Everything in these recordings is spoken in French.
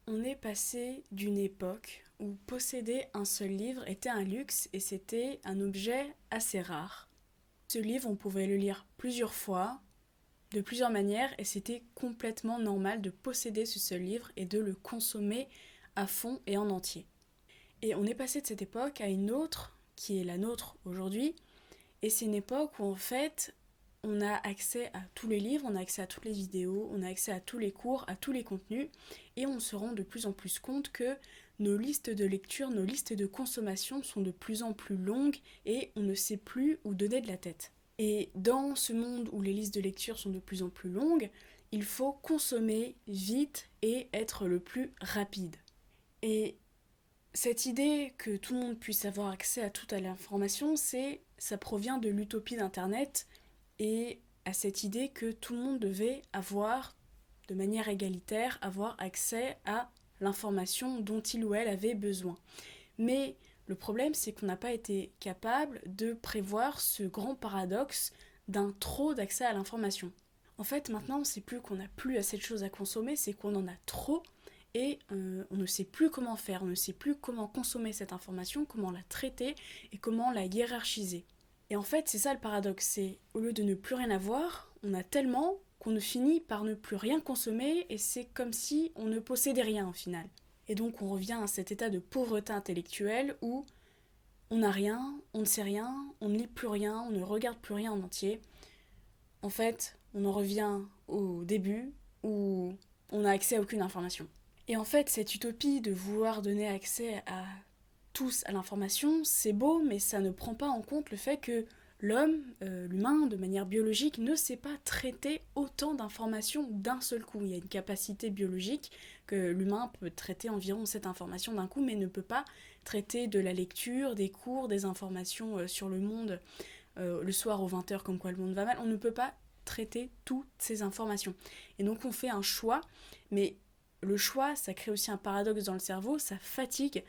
On est passé d'une époque où posséder un seul livre était un luxe et c'était un objet assez rare. Ce livre, on pouvait le lire plusieurs fois, de plusieurs manières, et c'était complètement normal de posséder ce seul livre et de le consommer à fond et en entier. Et on est passé de cette époque à une autre, qui est la nôtre aujourd'hui, et c'est une époque où en fait, on a accès à tous les livres, on a accès à toutes les vidéos, on a accès à tous les cours, à tous les contenus, et on se rend de plus en plus compte que nos listes de lecture, nos listes de consommation sont de plus en plus longues et on ne sait plus où donner de la tête. Et dans ce monde où les listes de lecture sont de plus en plus longues, il faut consommer vite et être le plus rapide. Et cette idée que tout le monde puisse avoir accès à toute l'information, ça provient de l'utopie d'Internet et à cette idée que tout le monde devait avoir, de manière égalitaire, avoir accès à l'information dont il ou elle avait besoin. Mais le problème, c'est qu'on n'a pas été capable de prévoir ce grand paradoxe d'un trop d'accès à l'information. En fait, maintenant, on ne sait plus qu'on n'a plus assez de choses à consommer, c'est qu'on en a trop et on ne sait plus comment faire, on ne sait plus comment consommer cette information, comment la traiter et comment la hiérarchiser. Et en fait, c'est ça le paradoxe, c'est au lieu de ne plus rien avoir, on a tellement qu'on ne finit par ne plus rien consommer et c'est comme si on ne possédait rien au final. Et donc on revient à cet état de pauvreté intellectuelle où on n'a rien, on ne sait rien, on ne lit plus rien, on ne regarde plus rien en entier. En fait, on en revient au début où on n'a accès à aucune information. Et en fait, cette utopie de vouloir donner accès à tous à l'information, c'est beau, mais ça ne prend pas en compte le fait que l'homme, l'humain, de manière biologique, ne sait pas traiter autant d'informations d'un seul coup. Il y a une capacité biologique que l'humain peut traiter environ cette information d'un coup, mais ne peut pas traiter de la lecture, des cours, des informations sur le monde le soir aux 20h comme quoi le monde va mal. On ne peut pas traiter toutes ces informations. Et donc on fait un choix, mais le choix, ça crée aussi un paradoxe dans le cerveau, ça fatigue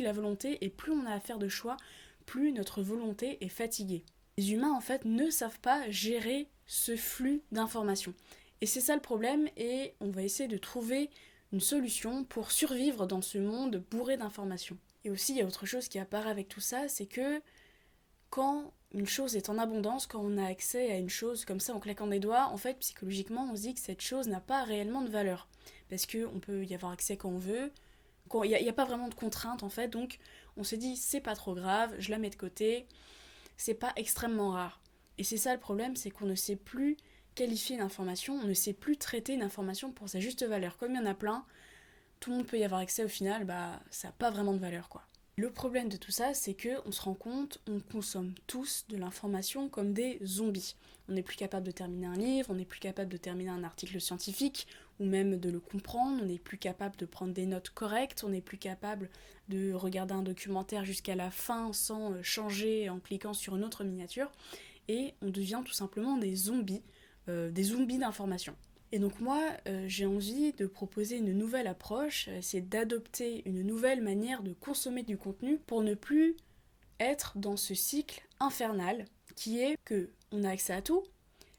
la volonté, et plus on a à faire de choix, plus notre volonté est fatiguée. Les humains, en fait, ne savent pas gérer ce flux d'informations. Et c'est ça le problème, et on va essayer de trouver une solution pour survivre dans ce monde bourré d'informations. Et aussi, il y a autre chose qui apparaît avec tout ça, c'est que quand une chose est en abondance, quand on a accès à une chose comme ça en claquant des doigts, en fait, psychologiquement, on se dit que cette chose n'a pas réellement de valeur. Parce qu'on peut y avoir accès quand on veut, il n'y a pas vraiment de contrainte en fait, donc on se dit c'est pas trop grave, je la mets de côté, c'est pas extrêmement rare. Et c'est ça le problème, c'est qu'on ne sait plus qualifier une information, on ne sait plus traiter une information pour sa juste valeur. Comme il y en a plein, tout le monde peut y avoir accès au final, bah ça n'a pas vraiment de valeur quoi. Le problème de tout ça, c'est que on se rend compte, on consomme tous de l'information comme des zombies. On n'est plus capable de terminer un livre, on n'est plus capable de terminer un article scientifique, ou même de le comprendre, on n'est plus capable de prendre des notes correctes, on n'est plus capable de regarder un documentaire jusqu'à la fin sans changer en cliquant sur une autre miniature, et on devient tout simplement des zombies d'information. Et donc moi, j'ai envie de proposer une nouvelle approche, c'est d'adopter une nouvelle manière de consommer du contenu pour ne plus être dans ce cycle infernal qui est que on a accès à tout,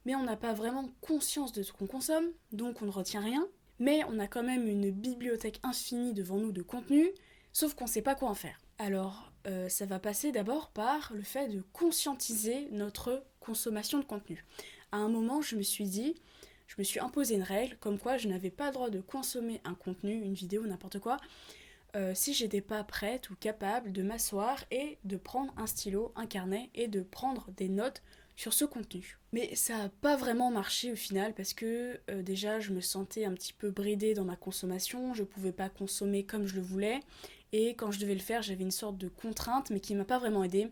mais on n'a pas vraiment conscience de ce qu'on consomme, donc on ne retient rien, mais on a quand même une bibliothèque infinie devant nous de contenu, sauf qu'on ne sait pas quoi en faire. Alors, ça va passer d'abord par le fait de conscientiser notre consommation de contenu. À un moment, je me suis imposé une règle comme quoi je n'avais pas le droit de consommer un contenu, une vidéo, n'importe quoi, si j'étais pas prête ou capable de m'asseoir et de prendre un stylo, un carnet et de prendre des notes sur ce contenu. Mais ça n'a pas vraiment marché au final parce que déjà je me sentais un petit peu bridée dans ma consommation, je pouvais pas consommer comme je le voulais et quand je devais le faire j'avais une sorte de contrainte mais qui m'a pas vraiment aidée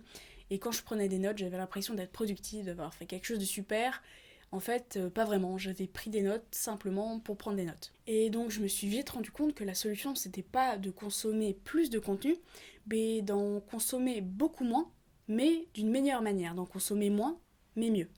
et quand je prenais des notes j'avais l'impression d'être productive, d'avoir fait quelque chose de super. En fait, pas vraiment, j'avais pris des notes simplement pour prendre des notes. Et donc je me suis vite rendu compte que la solution c'était pas de consommer plus de contenu, mais d'en consommer beaucoup moins, mais d'une meilleure manière, d'en consommer moins, mais mieux.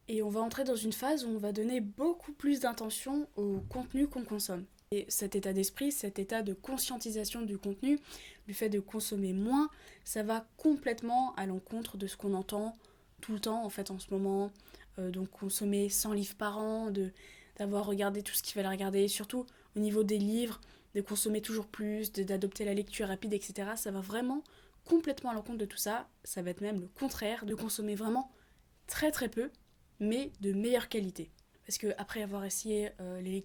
Et on va entrer dans une phase où on va donner beaucoup plus d'intention au contenu qu'on consomme. Et cet état d'esprit, cet état de conscientisation du contenu, du fait de consommer moins, ça va complètement à l'encontre de ce qu'on entend tout le temps en fait en ce moment. Donc consommer 100 livres par an, d'avoir regardé tout ce qu'il fallait regarder, surtout au niveau des livres. de consommer toujours plus, d'adopter la lecture rapide, etc. Ça va vraiment complètement à l'encontre de tout ça. Ça va être même le contraire, de consommer vraiment très très peu, mais de meilleure qualité. Parce que après avoir essayé les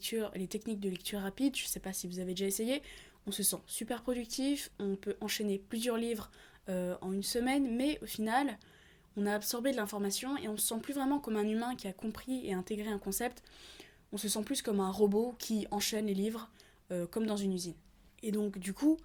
techniques de lecture rapide, je sais pas si vous avez déjà essayé, on se sent super productif, on peut enchaîner plusieurs livres en une semaine, mais au final, on a absorbé de l'information et on se sent plus vraiment comme un humain qui a compris et intégré un concept, on se sent plus comme un robot qui enchaîne les livres comme dans une usine. Et donc du coup,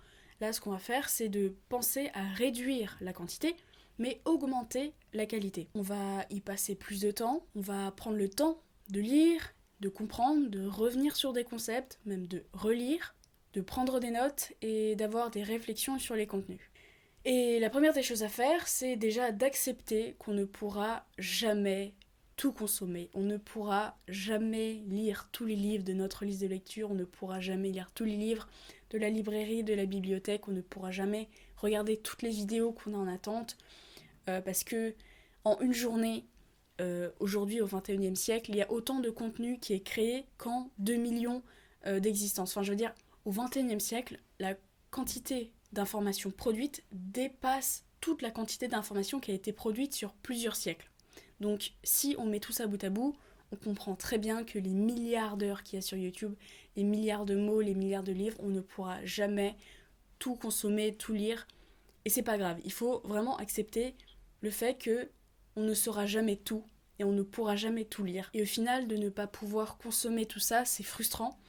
là ce qu'on va faire, c'est de penser à réduire la quantité, mais augmenter la qualité. On va y passer plus de temps, on va prendre le temps de lire, de comprendre, de revenir sur des concepts, même de relire, de prendre des notes et d'avoir des réflexions sur les contenus. Et la première des choses à faire, c'est déjà d'accepter qu'on ne pourra jamais tout consommer. On ne pourra jamais lire tous les livres de notre liste de lecture, on ne pourra jamais lire tous les livres de la librairie, de la bibliothèque, on ne pourra jamais regarder toutes les vidéos qu'on a en attente, parce que en une journée, aujourd'hui au XXIe siècle, il y a autant de contenu qui est créé qu'en 2 millions d'existences. Enfin, je veux dire, au XXIe siècle, la quantité d'informations produites dépasse toute la quantité d'informations qui a été produite sur plusieurs siècles. Donc si on met tout ça bout à bout, on comprend très bien que les milliards d'heures qu'il y a sur YouTube, les milliards de mots, les milliards de livres, on ne pourra jamais tout consommer, tout lire. Et c'est pas grave, il faut vraiment accepter le fait que on ne saura jamais tout et on ne pourra jamais tout lire. Et au final, de ne pas pouvoir consommer tout ça, c'est frustrant,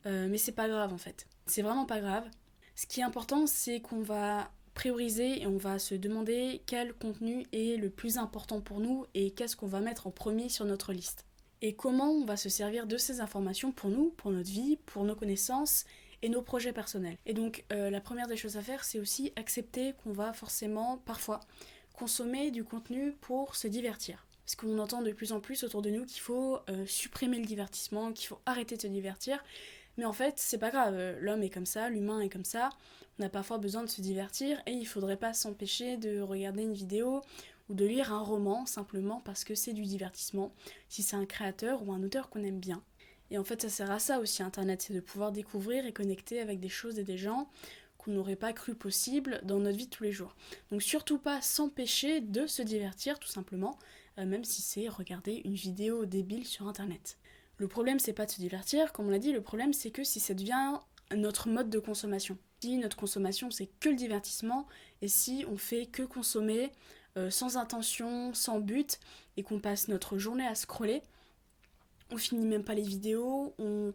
mais c'est pas grave en fait. C'est vraiment pas grave. Ce qui est important, c'est qu'on va prioriser et on va se demander quel contenu est le plus important pour nous et qu'est-ce qu'on va mettre en premier sur notre liste. Et comment on va se servir de ces informations pour nous, pour notre vie, pour nos connaissances et nos projets personnels. Et donc la première des choses à faire, c'est aussi accepter qu'on va forcément, parfois, consommer du contenu pour se divertir. Parce qu'on entend de plus en plus autour de nous qu'il faut supprimer le divertissement, qu'il faut arrêter de se divertir. Mais en fait, c'est pas grave, l'homme est comme ça, l'humain est comme ça, on a parfois besoin de se divertir et il faudrait pas s'empêcher de regarder une vidéo ou de lire un roman simplement parce que c'est du divertissement, si c'est un créateur ou un auteur qu'on aime bien. Et en fait, ça sert à ça aussi, Internet, c'est de pouvoir découvrir et connecter avec des choses et des gens qu'on n'aurait pas cru possible dans notre vie de tous les jours. Donc surtout pas s'empêcher de se divertir, tout simplement, même si c'est regarder une vidéo débile sur Internet. Le problème, c'est pas de se divertir, comme on l'a dit, le problème, c'est que si ça devient notre mode de consommation. Si notre consommation, c'est que le divertissement, et si on fait que consommer sans intention, sans but, et qu'on passe notre journée à scroller, on finit même pas les vidéos, on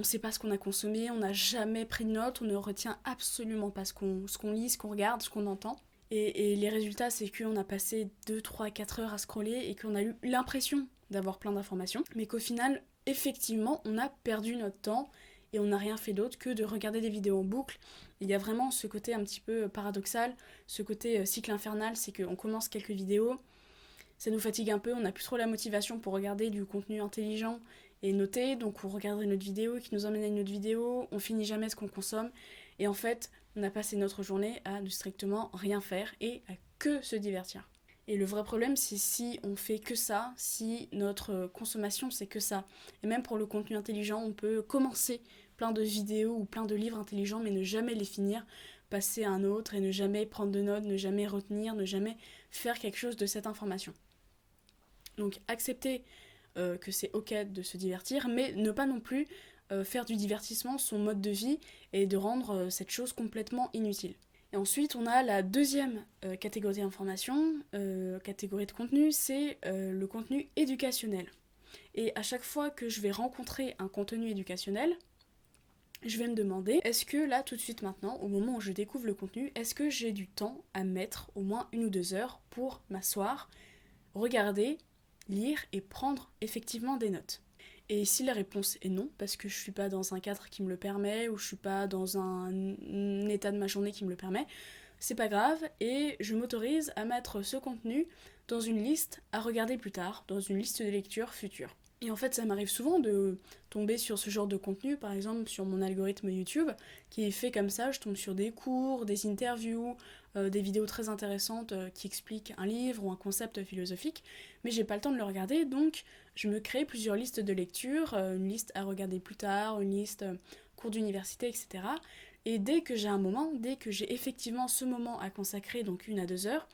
sait pas ce qu'on a consommé, on n'a jamais pris de notes, on ne retient absolument pas ce qu'on lit, ce qu'on regarde, ce qu'on entend. Et les résultats, c'est qu'on a passé 2, 3, 4 heures à scroller et qu'on a eu l'impression d'avoir plein d'informations, mais qu'au final, effectivement, on a perdu notre temps et on n'a rien fait d'autre que de regarder des vidéos en boucle. Il y a vraiment ce côté un petit peu paradoxal, ce côté cycle infernal, c'est qu'on commence quelques vidéos, ça nous fatigue un peu, on n'a plus trop la motivation pour regarder du contenu intelligent et noté, donc on regarde une autre vidéo qui nous emmène à une autre vidéo, on finit jamais ce qu'on consomme, et en fait, on a passé notre journée à ne strictement rien faire et à que se divertir. Et le vrai problème, c'est si on fait que ça, si notre consommation, c'est que ça. Et même pour le contenu intelligent, on peut commencer plein de vidéos ou plein de livres intelligents, mais ne jamais les finir, passer à un autre et ne jamais prendre de notes, ne jamais retenir, ne jamais faire quelque chose de cette information. Donc accepter que c'est ok de se divertir, mais ne pas non plus faire du divertissement son mode de vie et de rendre cette chose complètement inutile. Et ensuite, on a la deuxième catégorie d'information, catégorie de contenu, c'est le contenu éducationnel. Et à chaque fois que je vais rencontrer un contenu éducationnel, je vais me demander, est-ce que là, tout de suite maintenant, au moment où je découvre le contenu, est-ce que j'ai du temps à mettre au moins 1 ou 2 heures pour m'asseoir, regarder, lire et prendre effectivement des notes? Et si la réponse est non, parce que je suis pas dans un cadre qui me le permet, ou je suis pas dans un état de ma journée qui me le permet, c'est pas grave, et je m'autorise à mettre ce contenu dans une liste à regarder plus tard, dans une liste de lecture future. Et en fait, ça m'arrive souvent de tomber sur ce genre de contenu, par exemple sur mon algorithme YouTube, qui est fait comme ça, je tombe sur des cours, des interviews, des vidéos très intéressantes qui expliquent un livre ou un concept philosophique, mais j'ai pas le temps de le regarder, donc je me crée plusieurs listes de lecture, une liste à regarder plus tard, une liste cours d'université, etc. Et dès que j'ai un moment, dès que j'ai effectivement ce moment à consacrer, donc 1 à 2 heures,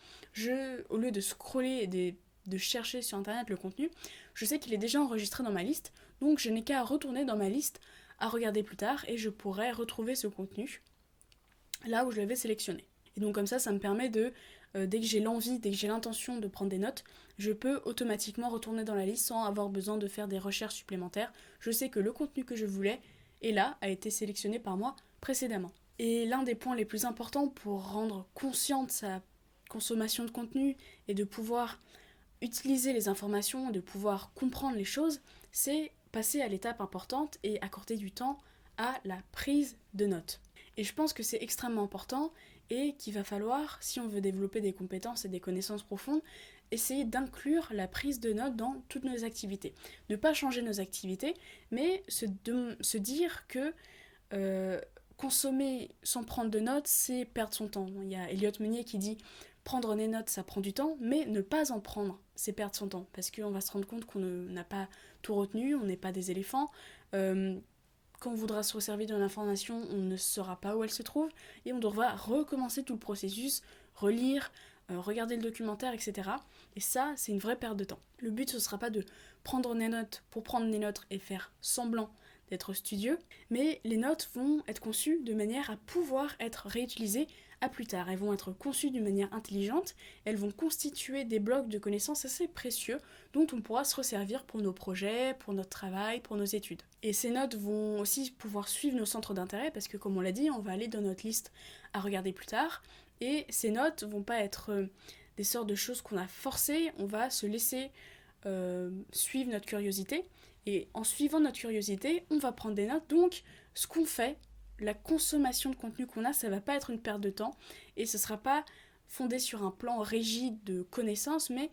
au lieu de scroller et de chercher sur internet le contenu, je sais qu'il est déjà enregistré dans ma liste, donc je n'ai qu'à retourner dans ma liste à regarder plus tard et je pourrai retrouver ce contenu là où je l'avais sélectionné. Et donc comme ça me permet dès que j'ai l'envie, dès que j'ai l'intention de prendre des notes, je peux automatiquement retourner dans la liste sans avoir besoin de faire des recherches supplémentaires. Je sais que le contenu que je voulais est là, a été sélectionné par moi précédemment. Et l'un des points les plus importants pour rendre consciente sa consommation de contenu et de pouvoir utiliser les informations, de pouvoir comprendre les choses, c'est passer à l'étape importante et accorder du temps à la prise de notes. Et je pense que c'est extrêmement important et qu'il va falloir, si on veut développer des compétences et des connaissances profondes, essayer d'inclure la prise de notes dans toutes nos activités. Ne pas changer nos activités, mais se dire que consommer sans prendre de notes, c'est perdre son temps. Il y a Elliot Meunier qui dit « Prendre des notes, ça prend du temps, mais ne pas en prendre, c'est perdre son temps. » Parce qu'on va se rendre compte qu'on n'a pas tout retenu, on n'est pas des éléphants. Quand on voudra se resservir d'une information, on ne saura pas où elle se trouve, et on devra recommencer tout le processus, relire, regarder le documentaire, etc. Et ça, c'est une vraie perte de temps. Le but, ce ne sera pas de prendre des notes pour prendre des notes et faire semblant d'être studieux, mais les notes vont être conçues de manière à pouvoir être réutilisées à plus tard. Elles vont être conçues d'une manière intelligente, elles vont constituer des blocs de connaissances assez précieux dont on pourra se resservir pour nos projets, pour notre travail, pour nos études. Et ces notes vont aussi pouvoir suivre nos centres d'intérêt parce que comme on l'a dit, on va aller dans notre liste à regarder plus tard et ces notes vont pas être des sortes de choses qu'on a forcées, on va se laisser suivre notre curiosité. Et en suivant notre curiosité, on va prendre des notes. Donc, ce qu'on fait, la consommation de contenu qu'on a, ça va pas être une perte de temps. Et ce sera pas fondé sur un plan rigide de connaissances, mais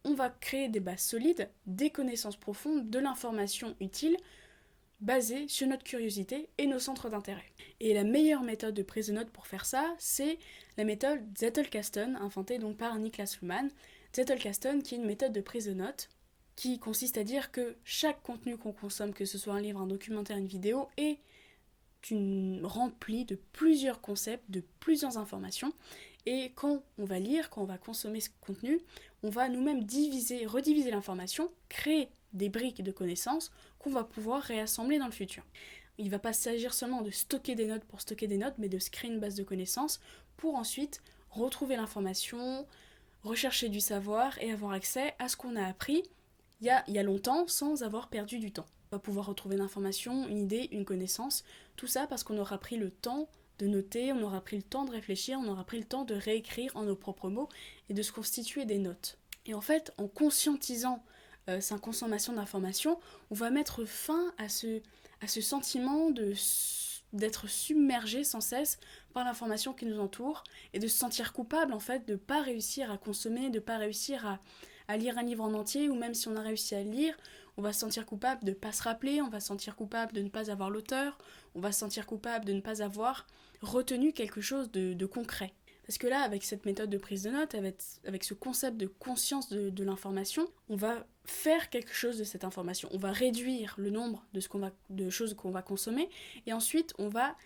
on va créer des bases solides, des connaissances profondes, de l'information utile, basée sur notre curiosité et nos centres d'intérêt. Et la meilleure méthode de prise de notes pour faire ça, c'est la méthode Zettelkasten, inventée donc par Niklas Luhmann. Zettelkasten, qui est une méthode de prise de notes, qui consiste à dire que chaque contenu qu'on consomme, que ce soit un livre, un documentaire, une vidéo, est rempli de plusieurs concepts, de plusieurs informations. Et quand on va lire, quand on va consommer ce contenu, on va nous-mêmes rediviser l'information, créer des briques de connaissances qu'on va pouvoir réassembler dans le futur. Il ne va pas s'agir seulement de stocker des notes pour stocker des notes, mais de se créer une base de connaissances pour ensuite retrouver l'information, rechercher du savoir et avoir accès à ce qu'on a appris il y a longtemps sans avoir perdu du temps. On va pouvoir retrouver une information, une idée, une connaissance, tout ça parce qu'on aura pris le temps de noter, on aura pris le temps de réfléchir, on aura pris le temps de réécrire en nos propres mots et de se constituer des notes. Et en fait, en conscientisant sa consommation d'informations, on va mettre fin à ce sentiment d'être submergé sans cesse par l'information qui nous entoure et de se sentir coupable en fait de ne pas réussir à consommer, de ne pas réussir à lire un livre en entier, ou même si on a réussi à le lire, on va se sentir coupable de ne pas se rappeler, on va se sentir coupable de ne pas avoir l'auteur, on va se sentir coupable de ne pas avoir retenu quelque chose de concret. Parce que là, avec cette méthode de prise de notes, avec ce concept de conscience de l'information, on va faire quelque chose de cette information. On va réduire le nombre de choses qu'on va consommer, et ensuite on va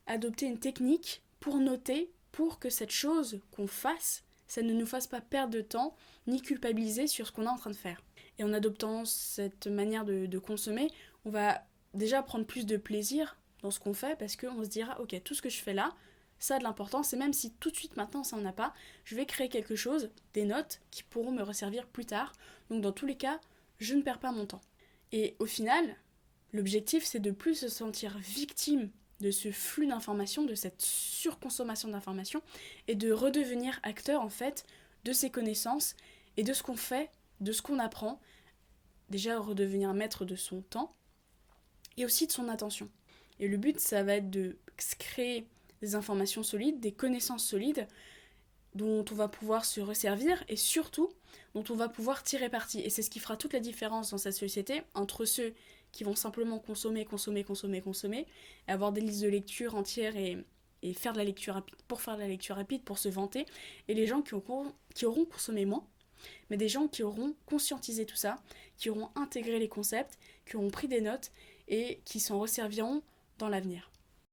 adopter une technique pour noter, pour que cette chose qu'on fasse, ça ne nous fasse pas perdre de temps, ni culpabiliser sur ce qu'on est en train de faire. Et en adoptant cette manière de consommer, on va déjà prendre plus de plaisir dans ce qu'on fait, parce qu'on se dira, ok, tout ce que je fais là, ça a de l'importance, et même si tout de suite maintenant ça n'en a pas, je vais créer quelque chose, des notes, qui pourront me resservir plus tard. Donc dans tous les cas, je ne perds pas mon temps. Et au final, l'objectif c'est de plus se sentir victime de ce flux d'informations, de cette surconsommation d'informations, et de redevenir acteur en fait de ses connaissances et de ce qu'on fait, de ce qu'on apprend, déjà redevenir maître de son temps et aussi de son attention. Et le but, ça va être de créer des informations solides, des connaissances solides dont on va pouvoir se resservir et surtout dont on va pouvoir tirer parti. Et c'est ce qui fera toute la différence dans cette société entre ceux qui vont simplement consommer, et avoir des listes de lecture entières et faire de la lecture rapide pour faire de la lecture rapide, pour se vanter, et les gens qui auront consommé moins, mais des gens qui auront conscientisé tout ça, qui auront intégré les concepts, qui auront pris des notes et qui s'en resserviront dans l'avenir.